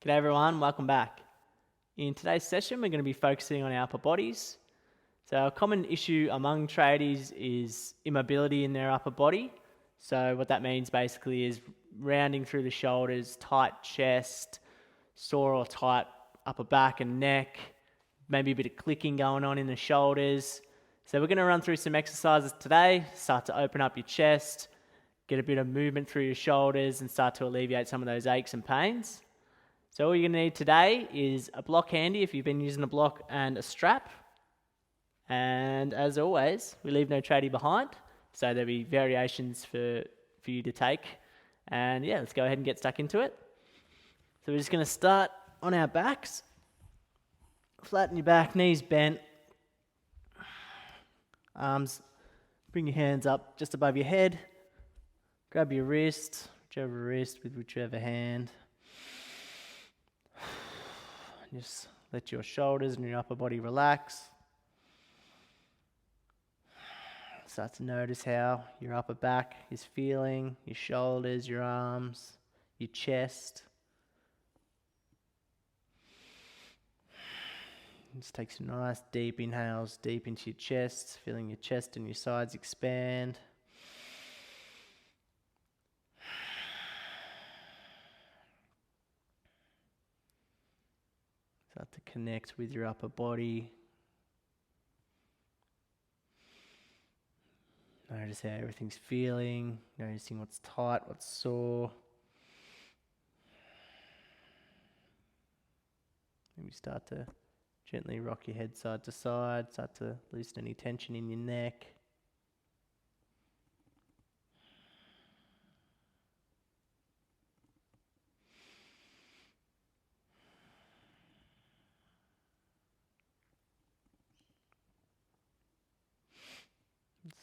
G'day everyone, welcome back. In today's session, we're going to be focusing on our upper bodies. So a common issue among tradies is immobility in their upper body. So what that means basically is rounding through the shoulders, tight chest, sore or tight upper back and neck, maybe a bit of clicking going on in the shoulders. So we're going to run through some exercises today, start to open up your chest, get a bit of movement through your shoulders and start to alleviate some of those aches and pains. So all you're going to need today is a block handy if you've been using a block and a strap. And as always, we leave no tradie behind. So there'll be variations for you to take. And yeah, let's go ahead and get stuck into it. So we're just going to start on our backs. Flatten your back, knees bent. Arms, bring your hands up just above your head. Grab your wrist, whichever wrist with whichever hand. Just let your shoulders and your upper body relax. Start to notice how your upper back is feeling, your shoulders, your arms, your chest. Just take some nice deep inhales deep into your chest, feeling your chest and your sides expand. Start to connect with your upper body. Notice how everything's feeling, noticing what's tight, what's sore. Maybe start to gently rock your head side to side, start to loosen any tension in your neck.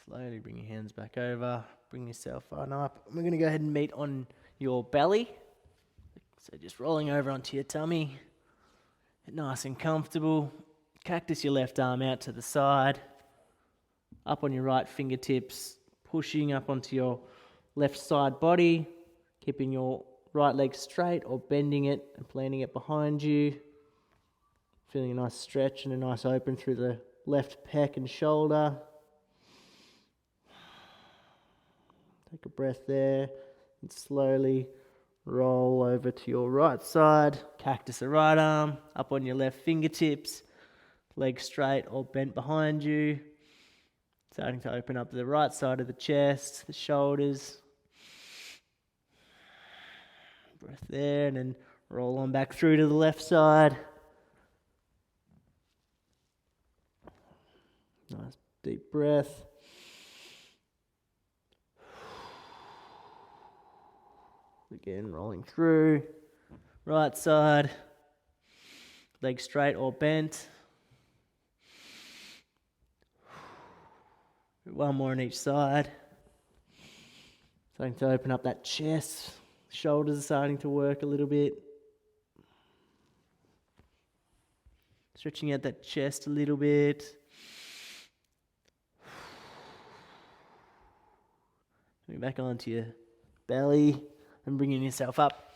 Slowly bring your hands back over, bring yourself on up. We're going to go ahead and meet on your belly. So just rolling over onto your tummy. Get nice and comfortable. Cactus your left arm out to the side. Up on your right fingertips, pushing up onto your left side body. Keeping your right leg straight or bending it and planting it behind you. Feeling a nice stretch and a nice open through the left pec and shoulder. Take a breath there and slowly roll over to your right side. Cactus the right arm, up on your left fingertips, leg straight or bent behind you. Starting to open up the right side of the chest, the shoulders. Breath there and then roll on back through to the left side. Nice deep breath. Again, rolling through. Right side. Leg straight or bent. One more on each side. Starting to open up that chest. Shoulders are starting to work a little bit. Stretching out that chest a little bit. Coming back onto your belly and bringing yourself up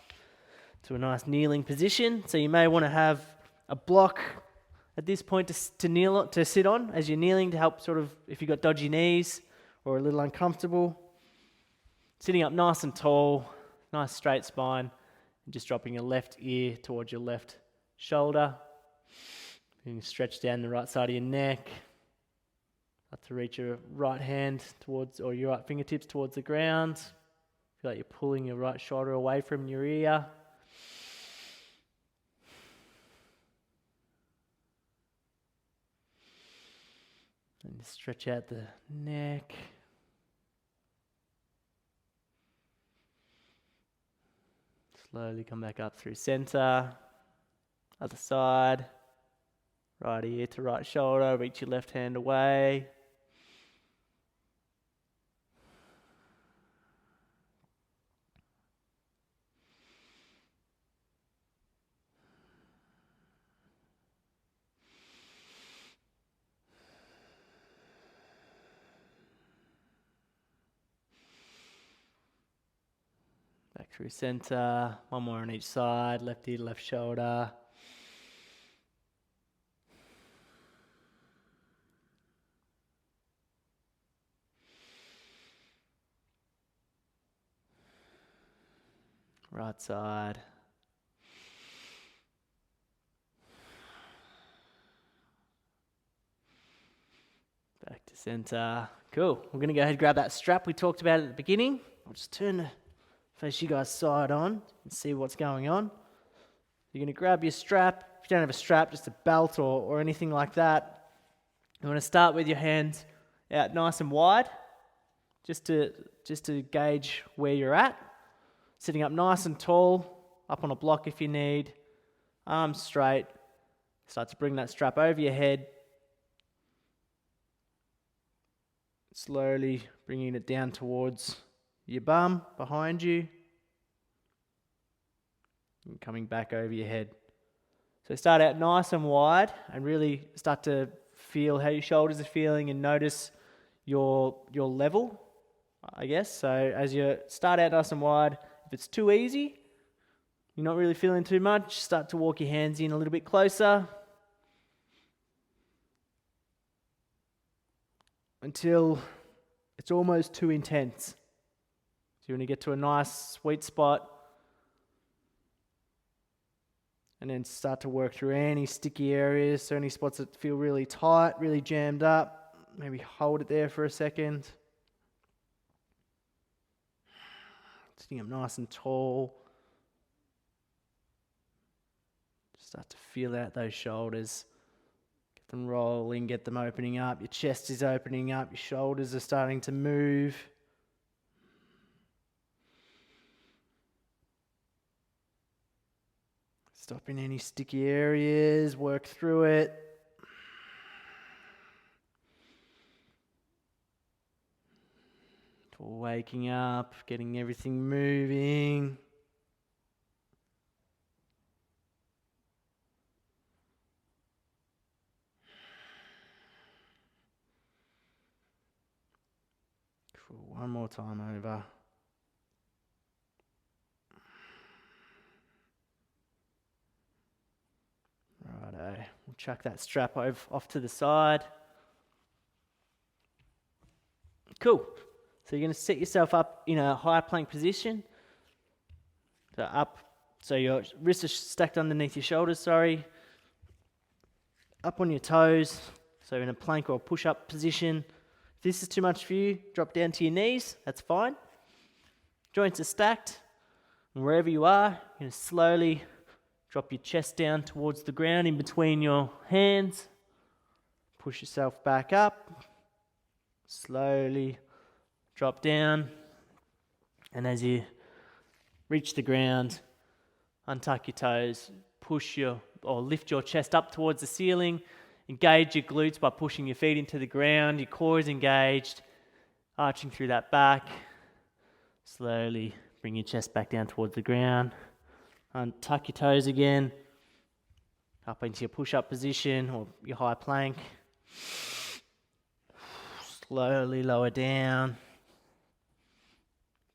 to a nice kneeling position. So you may want to have a block at this point to sit on as you're kneeling to help sort of, if you've got dodgy knees or a little uncomfortable. Sitting up nice and tall, nice straight spine, and just dropping your left ear towards your left shoulder. You can stretch down the right side of your neck. Start to reach your right hand towards, or your right fingertips towards the ground. Feel like you're pulling your right shoulder away from your ear. And just stretch out the neck. Slowly come back up through center. Other side. Right ear to right shoulder. Reach your left hand away. Back through center. One more on each side, left ear to left shoulder. Right side. Back to center. Cool. We're going to go ahead and grab that strap we talked about at the beginning. I'll just turn the face you guys side on and see what's going on. You're going to grab your strap. If you don't have a strap, just a belt or anything like that. You want to start with your hands out nice and wide, just to gauge where you're at. Sitting up nice and tall, up on a block if you need. Arms straight. Start to bring that strap over your head. Slowly bringing it down towards your bum, behind you. And coming back over your head. So start out nice and wide and really start to feel how your shoulders are feeling and notice your level, I guess. So as you start out nice and wide, if it's too easy, you're not really feeling too much, start to walk your hands in a little bit closer until it's almost too intense. So you want to get to a nice sweet spot and then start to work through any sticky areas, so any spots that feel really tight, really jammed up. Maybe hold it there for a second. Sitting up nice and tall. Start to feel out those shoulders. Get them rolling, get them opening up. Your chest is opening up, your shoulders are starting to move. Stop in any sticky areas, work through it. Waking up, getting everything moving. Cool. One more time over. Righto. We'll chuck that strap off to the side. Cool. So you're going to set yourself up in a high plank position. So up, so your wrists are stacked underneath your shoulders, Up on your toes, so in a plank or push-up position. If this is too much for you, drop down to your knees, that's fine. Joints are stacked, and wherever you are, you're going to slowly drop your chest down towards the ground in between your hands. Push yourself back up. Slowly drop down. And as you reach the ground, untuck your toes, lift your chest up towards the ceiling. Engage your glutes by pushing your feet into the ground. Your core is engaged, arching through that back. Slowly bring your chest back down towards the ground. Untuck your toes again, up into your push-up position or your high plank. Slowly lower down.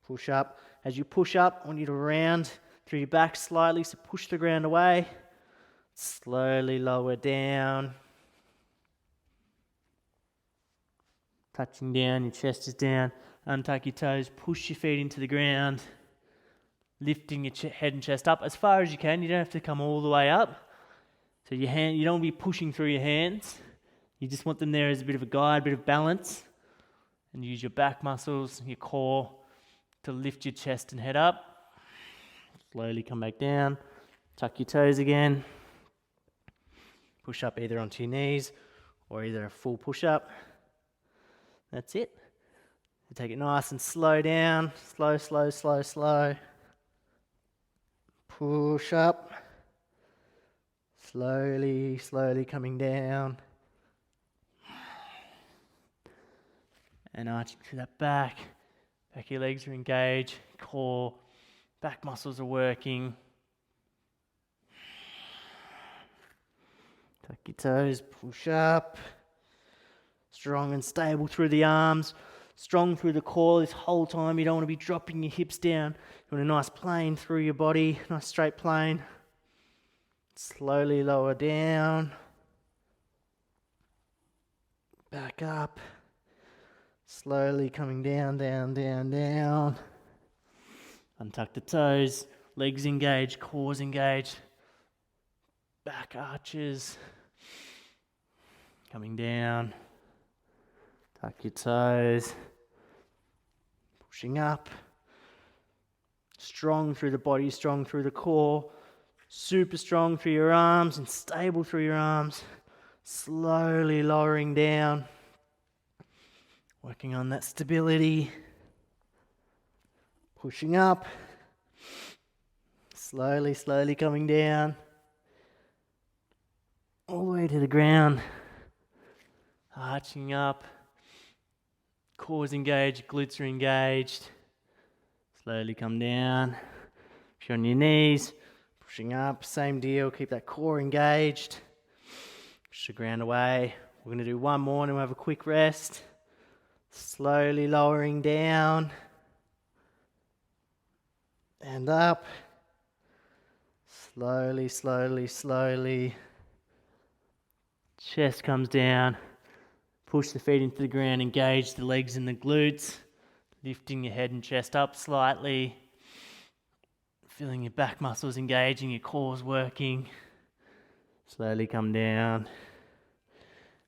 Push up. As you push up, I want you to round through your back slightly, so push the ground away. Slowly lower down. Touching down, your chest is down. Untuck your toes, push your feet into the ground. Lifting your head and chest up as far as you can. You don't have to come all the way up. So you don't want to be pushing through your hands. You just want them there as a bit of a guide, a bit of balance. And use your back muscles, your core to lift your chest and head up. Slowly come back down. Tuck your toes again. Push up either onto your knees or either a full push up. That's it. You take it nice and slow down. Slow, slow, slow, slow. Push up. Slowly, slowly coming down. And arching through that back. Back of your legs are engaged. Core, back muscles are working. Tuck your toes, push up. Strong and stable through the arms. Strong through the core this whole time. You don't want to be dropping your hips down. You want a nice plane through your body, nice straight plane. Slowly lower down. Back up. Slowly coming down, down, down, down. Untuck the toes. Legs engaged, core's engaged. Back arches. Coming down. Tuck your toes. Pushing up. Strong through the body, strong through the core. Super strong through your arms and stable through your arms. Slowly lowering down. Working on that stability. Pushing up. Slowly, slowly coming down. All the way to the ground. Arching up. Core's engaged, glutes are engaged. Slowly come down. If you're on your knees, pushing up, same deal, keep that core engaged. Push the ground away. We're going to do one more and we'll have a quick rest. Slowly lowering down. And up. Slowly, slowly, slowly. Chest comes down. Push the feet into the ground, engage the legs and the glutes. Lifting your head and chest up slightly. Feeling your back muscles engaging, your core's working. Slowly come down.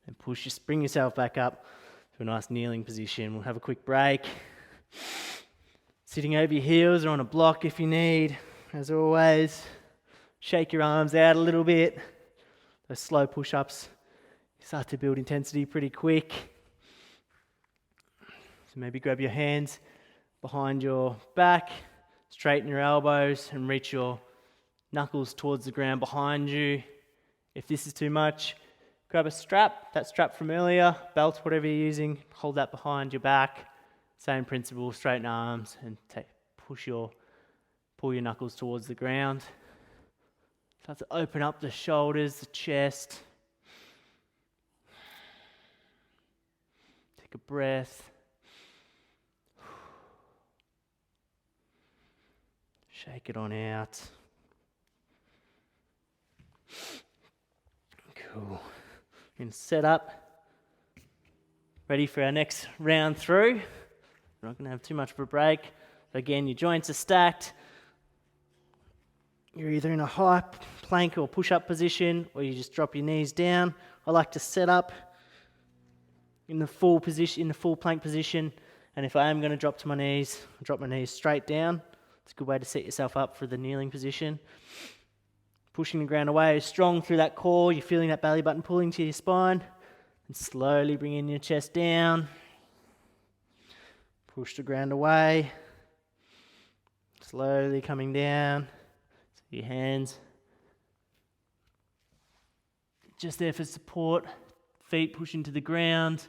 And bring yourself back up to a nice kneeling position. We'll have a quick break. Sitting over your heels or on a block if you need. As always, shake your arms out a little bit. Those slow push-ups start to build intensity pretty quick. So maybe grab your hands behind your back, straighten your elbows and reach your knuckles towards the ground behind you. If this is too much, grab a strap, that strap from earlier, belt, whatever you're using, hold that behind your back. Same principle, straighten arms and pull your knuckles towards the ground. Start to open up the shoulders, the chest. Take a breath. Shake it on out. Cool. We're going to set up. Ready for our next round through. We're not going to have too much of a break. Again, your joints are stacked. You're either in a high plank or push-up position, or you just drop your knees down. I like to set up in the full position, in the full plank position. And if I am going to drop to my knees, I'll drop my knees straight down. It's a good way to set yourself up for the kneeling position. Pushing the ground away, strong through that core. You're feeling that belly button pulling to your spine. And slowly bringing your chest down. Push the ground away. Slowly coming down. So your hands just there for support. Feet pushing to the ground.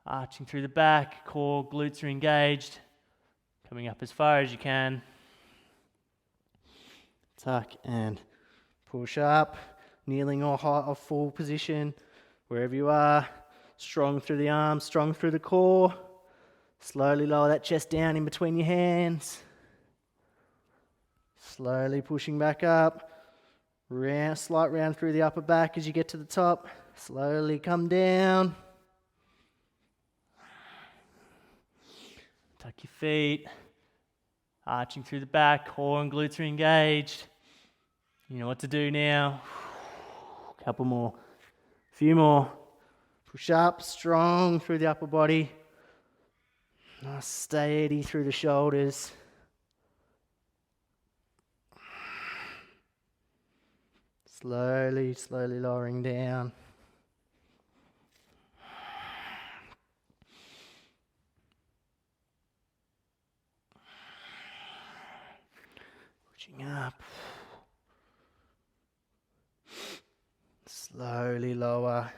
Arching through the back. Core, glutes are engaged. Coming up as far as you can. Tuck and push up. Kneeling or high or full position. Wherever you are. Strong through the arms, strong through the core. Slowly lower that chest down in between your hands. Slowly pushing back up. Slight round through the upper back as you get to the top. Slowly come down. Tuck your feet. Arching through the back. Core and glutes are engaged. You know what to do now. Couple more. Few more. Push up, strong through the upper body. Nice steady through the shoulders. Slowly, slowly lowering down. Pushing up. Slowly lower.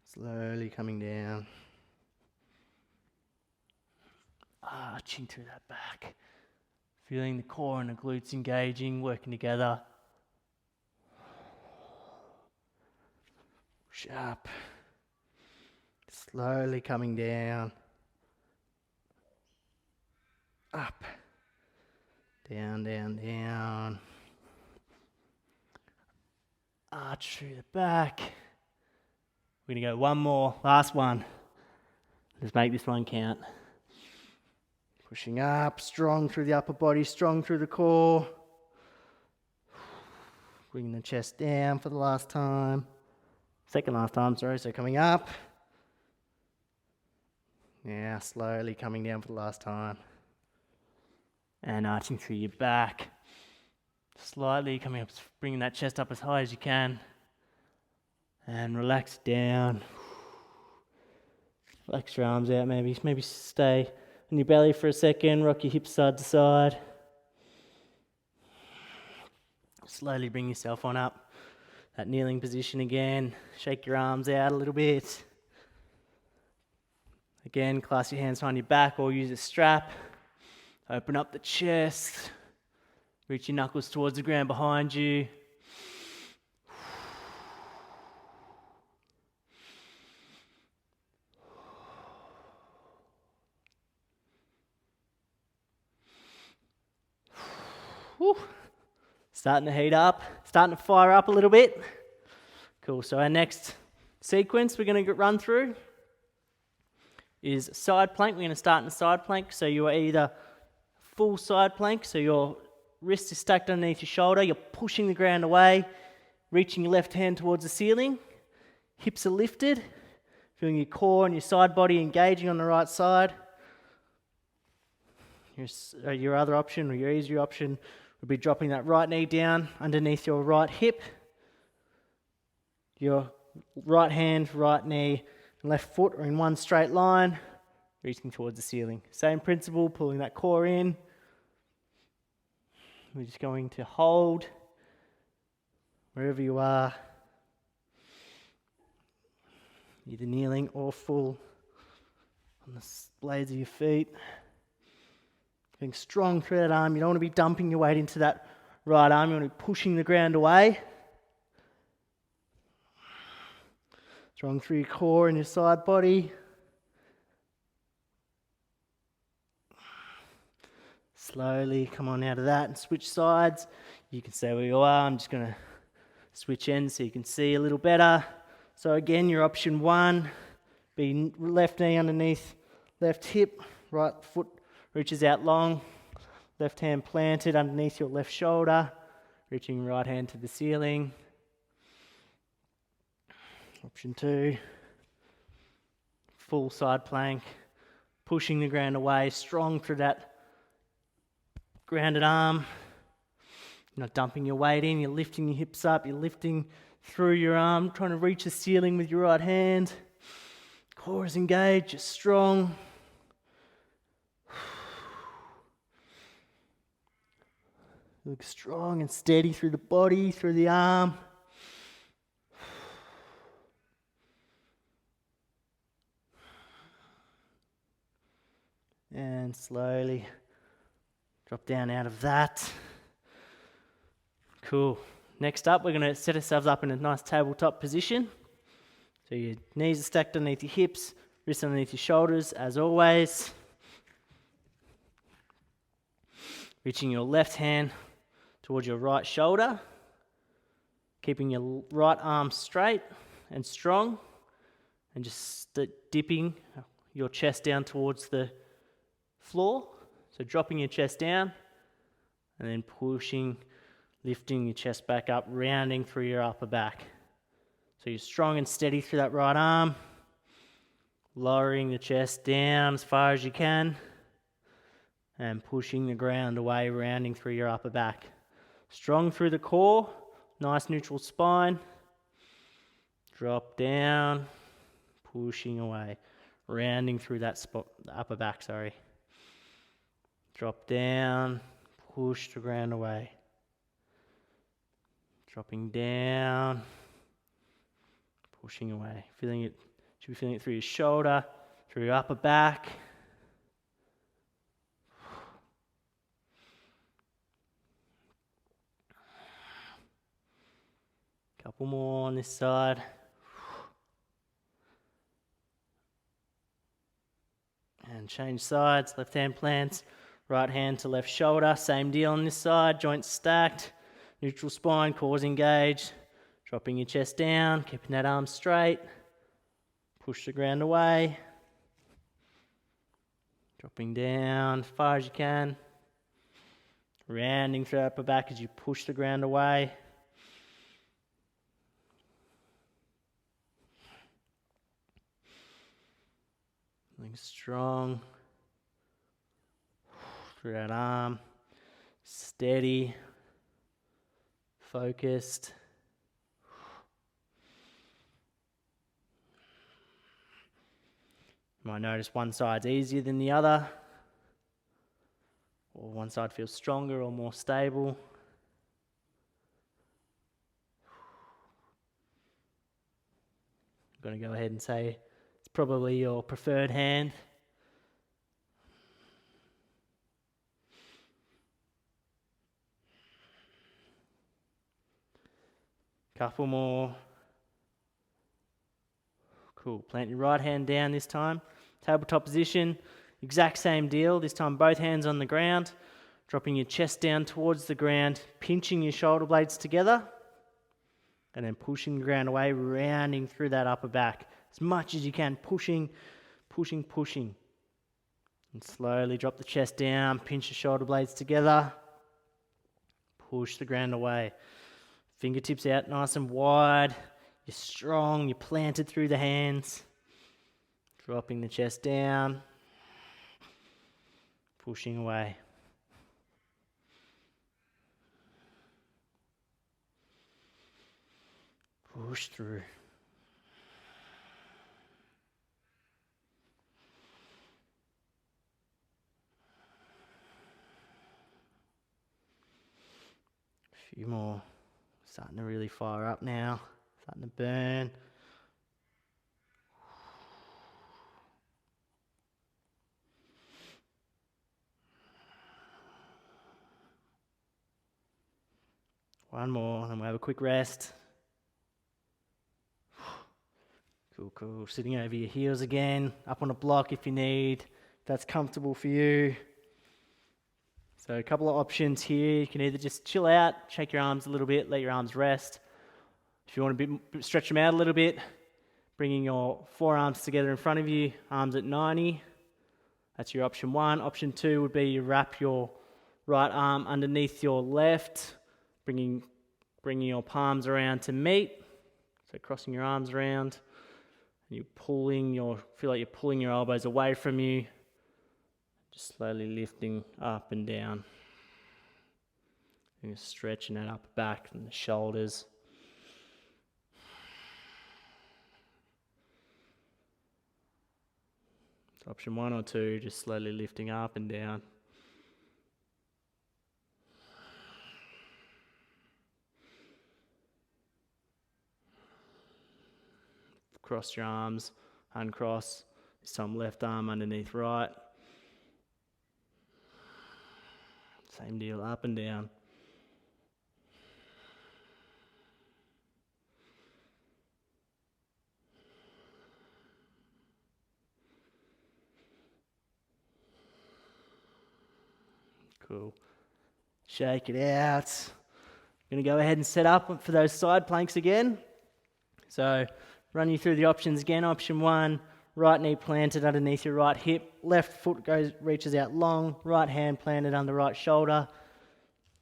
Slowly coming down. Arching through that back. Feeling the core and the glutes engaging, working together. Push up. Slowly coming down. Up. Down, down, down. Arch through the back. We're going to go one more, last one. Let's make this one count. Pushing up, strong through the upper body, strong through the core. Bringing the chest down for the last time. Second last time, sorry, so coming up. Now slowly coming down for the last time. And arching through your back. Slightly coming up, bringing that chest up as high as you can. And relax down. Flex your arms out maybe. Maybe stay on your belly for a second. Rock your hips side to side. Slowly bring yourself on up. That kneeling position again. Shake your arms out a little bit. Again, clasp your hands behind your back or use a strap. Open up the chest. Reach your knuckles towards the ground behind you. Whew. Starting to heat up, starting to fire up a little bit. Cool, so our next sequence we're going to run through is side plank. We're going to start in a side plank. So you are either full side plank, so your wrist is stacked underneath your shoulder, you're pushing the ground away, reaching your left hand towards the ceiling, hips are lifted, feeling your core and your side body engaging on the right side. Your other option, or your easier option, would be dropping that right knee down underneath your right hip. Your right hand, right knee, and left foot are in one straight line, reaching towards the ceiling. Same principle, pulling that core in. We're just going to hold wherever you are, either kneeling or full on the blades of your feet. Being strong through that arm. You don't want to be dumping your weight into that right arm. You want to be pushing the ground away. Strong through your core and your side body. Slowly come on out of that and switch sides. You can stay where you are. I'm just going to switch ends so you can see a little better. So again, your option one, be left knee underneath left hip, right foot reaches out long, left hand planted underneath your left shoulder, reaching right hand to the ceiling. Option two, full side plank, pushing the ground away, strong through that grounded arm. You're not dumping your weight in, you're lifting your hips up, you're lifting through your arm, trying to reach the ceiling with your right hand. Core is engaged, you're strong. Look strong and steady through the body, through the arm. And slowly drop down out of that. Cool. Next up, we're going to set ourselves up in a nice tabletop position. So your knees are stacked underneath your hips, wrists underneath your shoulders, as always. Reaching your left hand towards your right shoulder, keeping your right arm straight and strong, and just dipping your chest down towards the floor. So dropping your chest down, and then pushing, lifting your chest back up, rounding through your upper back. So you're strong and steady through that right arm, lowering the chest down as far as you can, and pushing the ground away, rounding through your upper back. Strong through the core, nice neutral spine. Drop down, pushing away, rounding through that spot, the upper back, sorry. Drop down, push the ground away. Dropping down, pushing away. Feeling it, should be feeling it through your shoulder, through your upper back. Couple more on this side. And change sides, left hand plants, right hand to left shoulder, same deal on this side, joints stacked, neutral spine, cores engaged, dropping your chest down, keeping that arm straight, push the ground away, dropping down as far as you can, rounding through the upper back as you push the ground away. Feeling strong through that arm, steady, focused. You might notice one side's easier than the other, or one side feels stronger or more stable. I'm going to go ahead and say it's probably your preferred hand. Couple more. Cool. Plant your right hand down this time. Tabletop position, exact same deal. This time both hands on the ground, dropping your chest down towards the ground, pinching your shoulder blades together, and then pushing the ground away, rounding through that upper back as much as you can, pushing. And slowly drop the chest down, pinch the shoulder blades together, push the ground away. Fingertips out nice and wide. You're strong, you're planted through the hands. Dropping the chest down, pushing away. Push through. A few more. Starting to really fire up now. Starting to burn. One more, and we'll have a quick rest. Cool. Sitting over your heels again, up on a block if you need. If that's comfortable for you. So a couple of options here. You can either just chill out, shake your arms a little bit, let your arms rest. If you want to stretch them out a little bit, bringing your forearms together in front of you, arms at 90. That's your option one. Option two would be you wrap your right arm underneath your left, bringing your palms around to meet. So crossing your arms around. And feel like you're pulling your elbows away from you. Just slowly lifting up and down. And stretching that upper back and the shoulders. So option one or two, just slowly lifting up and down. Cross your arms, uncross. This time left arm underneath right. Same deal, up and down. Cool. Shake it out. I'm going to go ahead and set up for those side planks again. So run you through the options again. Option one, right knee planted underneath your right hip. Left foot reaches out long. Right hand planted under right shoulder.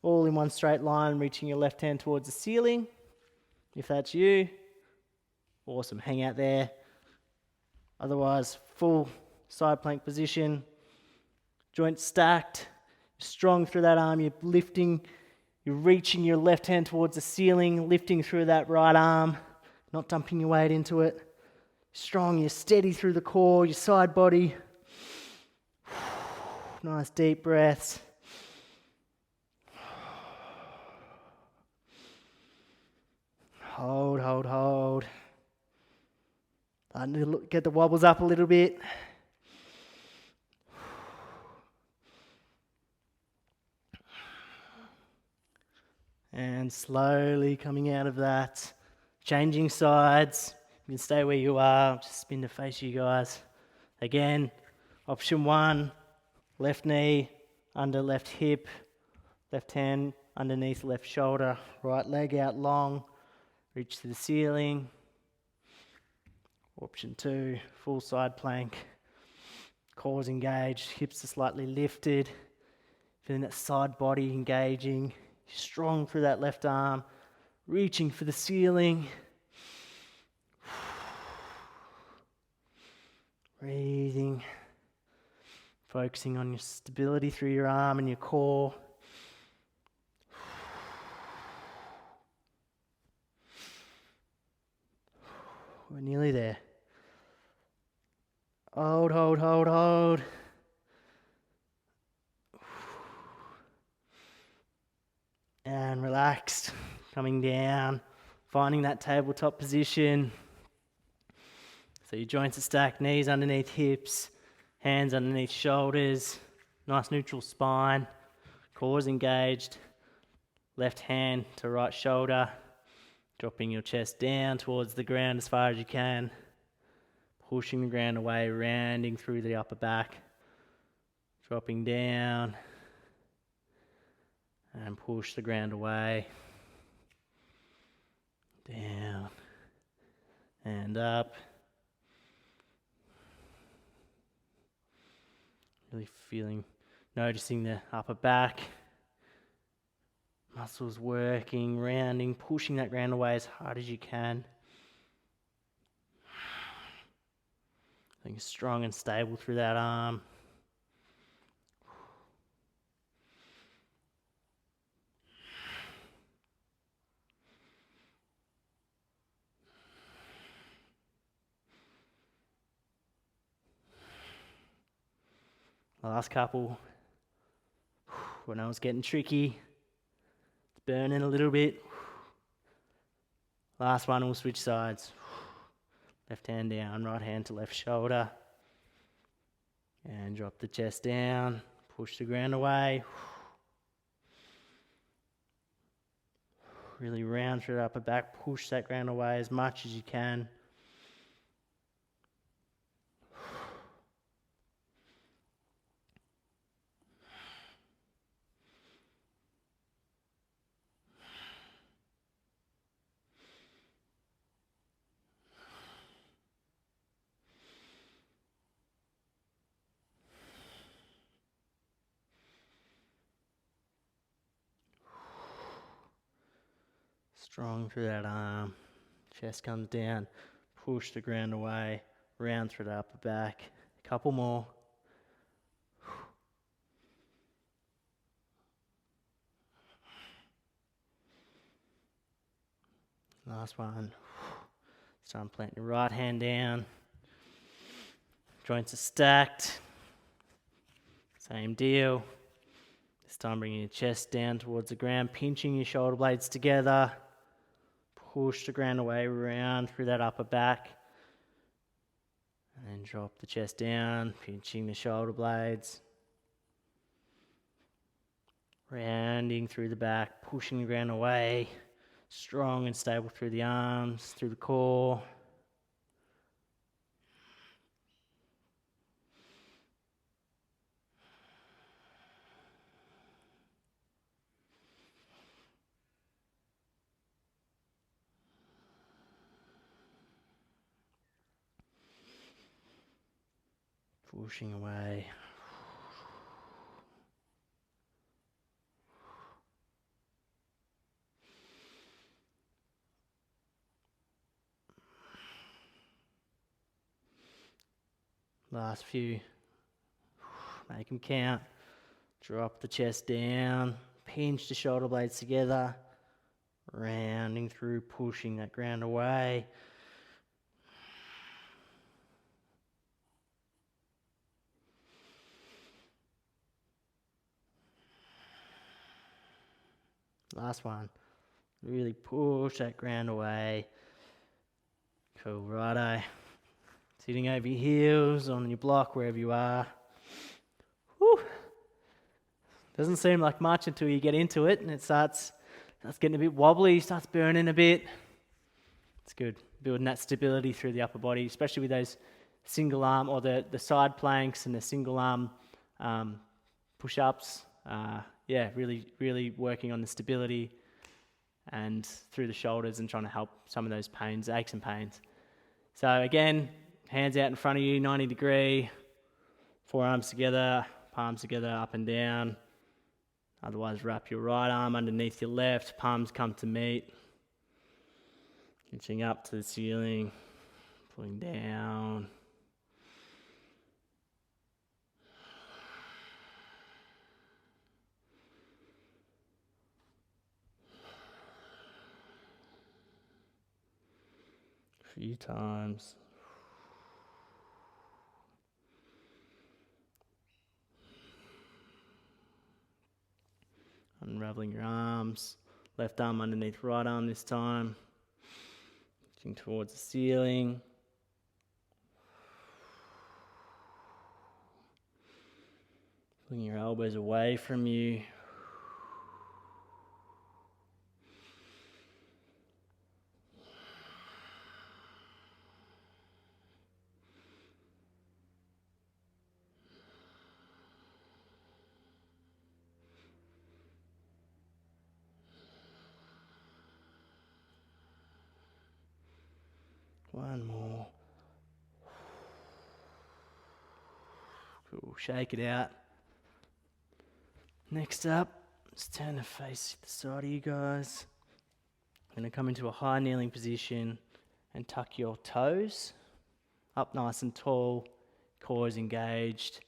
All in one straight line, reaching your left hand towards the ceiling. If that's you, awesome. Hang out there. Otherwise, full side plank position. Joints stacked. Strong through that arm. You're lifting. You're reaching your left hand towards the ceiling, lifting through that right arm. Not dumping your weight into it. Strong, you're steady through the core, your side body. Nice deep breaths. Hold. Get the wobbles up a little bit. And slowly coming out of that. Changing sides. You can stay where you are. Just spin to face you guys. Again, Option 1, left knee under left hip, left hand underneath left shoulder, right leg out long, reach to the ceiling. Option 2, full side plank, cores engaged, hips are slightly lifted, feeling that side body engaging, strong through that left arm, reaching for the ceiling. Breathing, focusing on your stability through your arm and your core. We're nearly there. Hold, hold, hold, hold. And relaxed, coming down, finding that tabletop position. So your joints are stacked, knees underneath hips, hands underneath shoulders, nice neutral spine, core engaged, left hand to right shoulder, dropping your chest down towards the ground as far as you can, pushing the ground away, rounding through the upper back, dropping down, and push the ground away, down, and up. Really noticing the upper back, muscles working, rounding, pushing that ground away as hard as you can. Being strong and stable through that arm. The last couple, when I was getting tricky, it's burning a little bit. Last one, we'll switch sides. Left hand down, right hand to left shoulder. And drop the chest down, push the ground away. Really round through the upper back, push that ground away as much as you can. Strong through that arm, chest comes down, push the ground away, round through the upper back. A couple more. Last one. Start planting your right hand down. Joints are stacked. Same deal. This time bringing your chest down towards the ground, pinching your shoulder blades together. Push the ground away, round through that upper back. And then drop the chest down, pinching the shoulder blades. Rounding through the back, pushing the ground away. Strong and stable through the arms, through the core. Pushing away. Last few. Make them count. Drop the chest down. Pinch the shoulder blades together. Rounding through, pushing that ground away. Last one. Really push that ground away. Cool, righto. Sitting over your heels, on your block, wherever you are. Whew. Doesn't seem like much until you get into it and it starts getting a bit wobbly, starts burning a bit. It's good, building that stability through the upper body, especially with those single arm or the side planks and the single arm push-ups. Really working on the stability and through the shoulders and trying to help some of those pains, aches and pains. So again, hands out in front of you, 90 degree, forearms together, palms together, up and down. Otherwise, wrap your right arm underneath your left, palms come to meet. Reaching up to the ceiling, pulling down. A few times. Unraveling your arms, left arm underneath right arm this time. Reaching towards the ceiling. Pulling your elbows away from you. One more. Cool, shake it out. Next up, let's turn the face to the side of you guys. I'm going to come into a high kneeling position and tuck your toes up nice and tall, core is engaged,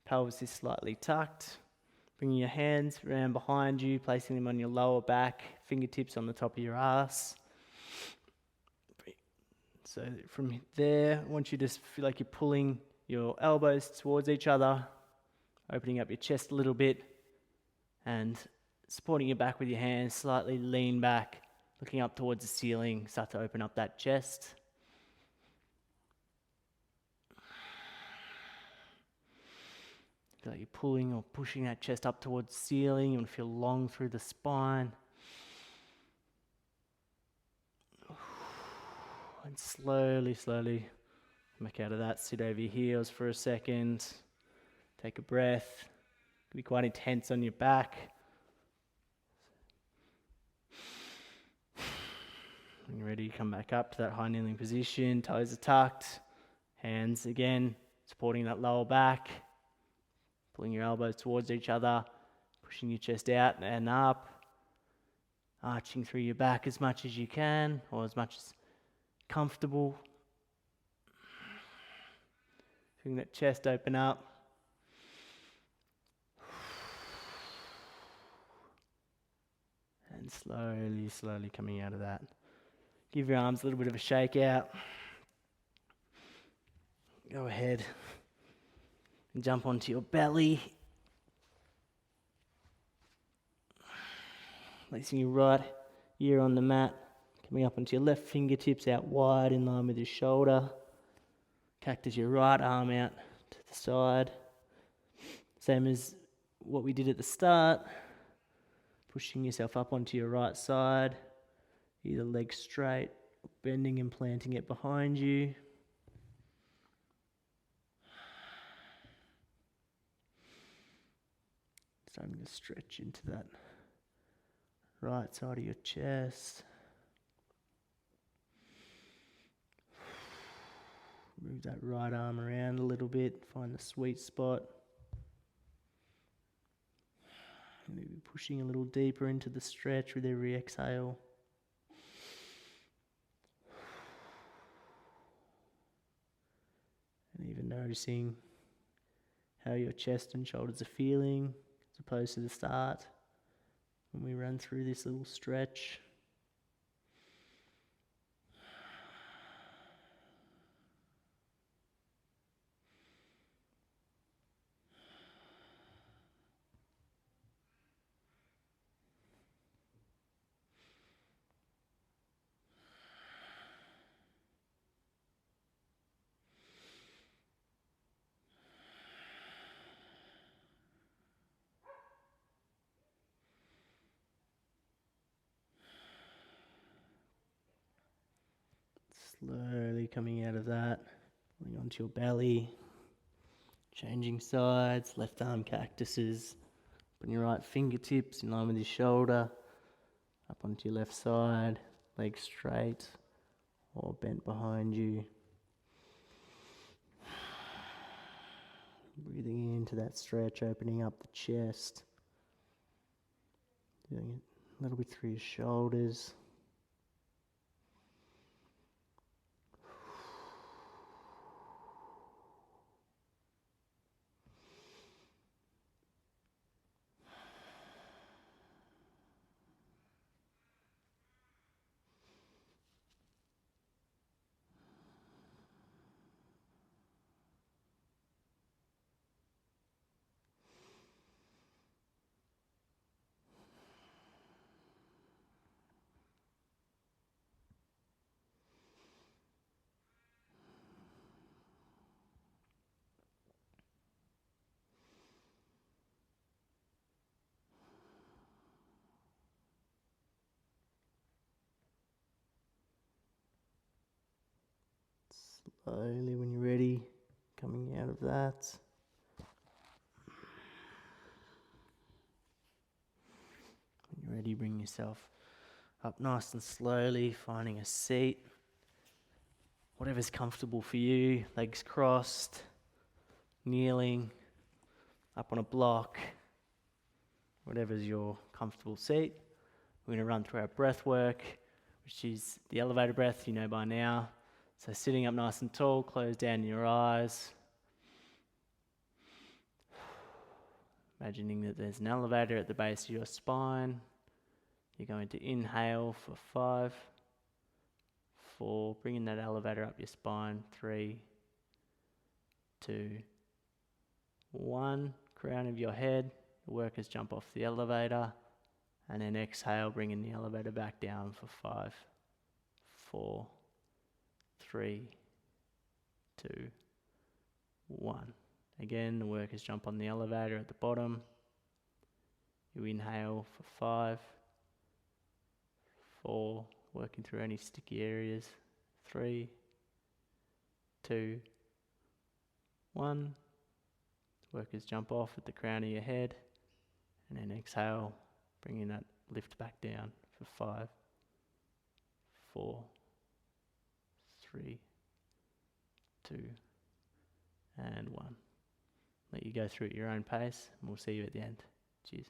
pelvis is slightly tucked. Bringing your hands around behind you, placing them on your lower back, fingertips on the top of your ass. So from there, I want you to feel like you're pulling your elbows towards each other, opening up your chest a little bit, and supporting your back with your hands, slightly lean back, looking up towards the ceiling, start to open up that chest. Feel like you're pulling or pushing that chest up towards the ceiling. You want to feel long through the spine. And slowly come back out of that. Sit over your heels for a second. Take a breath. It can be quite intense on your back. When you're ready, come back up to that high kneeling position. Toes are tucked. Hands again, supporting that lower back. Pulling your elbows towards each other. Pushing your chest out and up. Arching through your back as much as you can, or as much as comfortable. Feeling that chest open up. And slowly coming out of that. Give your arms a little bit of a shake out. Go ahead and jump onto your belly. Placing your right ear on the mat. Coming up onto your left fingertips out wide in line with your shoulder. Cactus your right arm out to the side. Same as what we did at the start. Pushing yourself up onto your right side. Either leg straight, or bending and planting it behind you. Starting to stretch into that right side of your chest. Move that right arm around a little bit, find the sweet spot. Maybe pushing a little deeper into the stretch with every exhale. And even noticing how your chest and shoulders are feeling as opposed to the start when we run through this little stretch. Slowly coming out of that. Bring onto your belly. Changing sides, left arm cactuses. Putting your right fingertips in line with your shoulder. Up onto your left side. Legs straight or bent behind you. Breathing into that stretch, opening up the chest. Doing it a little bit through your shoulders. Slowly, when you're ready, coming out of that. When you're ready, bring yourself up nice and slowly, finding a seat. Whatever's comfortable for you, legs crossed, kneeling, up on a block, whatever's your comfortable seat. We're going to run through our breath work, which is the elevator breath, you know by now. So sitting up nice and tall, close down your eyes. Imagining that there's an elevator at the base of your spine. You're going to inhale for 5, 4, bringing that elevator up your spine, 3, 2, 1, crown of your head, the workers jump off the elevator, and then exhale, bringing the elevator back down for 5, 4, 3, 2, 1. Again, the workers jump on the elevator at the bottom. You inhale for 5, 4, working through any sticky areas, 3, 2, 1. Workers jump off at the crown of your head, and then exhale, bringing that lift back down for 5, 4, 3, 2, and 1. Let you go through at your own pace, and we'll see you at the end. Cheers.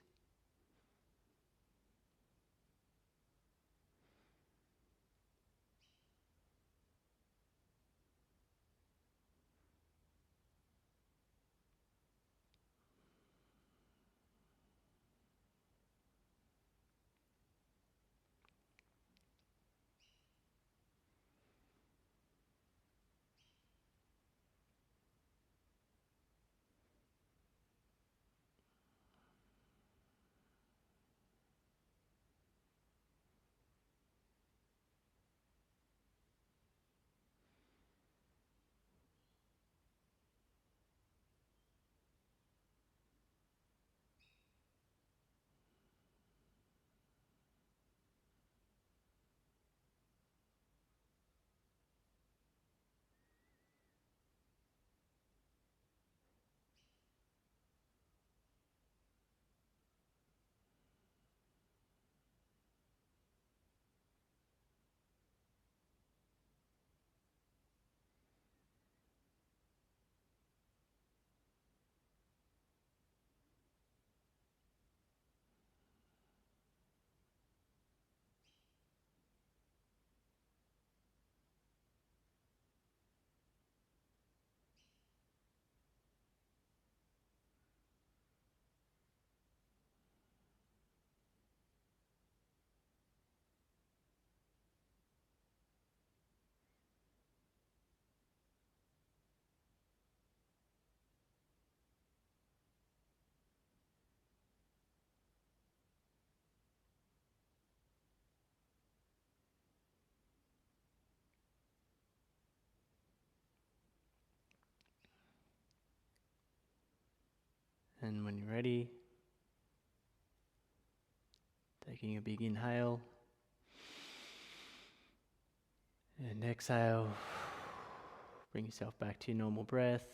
And when you're ready, taking a big inhale, and exhale, bring yourself back to your normal breath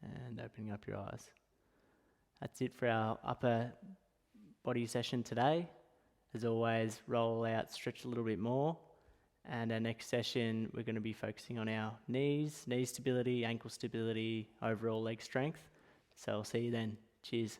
and opening up your eyes. That's it for our upper body session today. As always, roll out, stretch a little bit more. And our next session, we're going to be focusing on our knees, knee stability, ankle stability, overall leg strength. So I'll see you then. Cheers.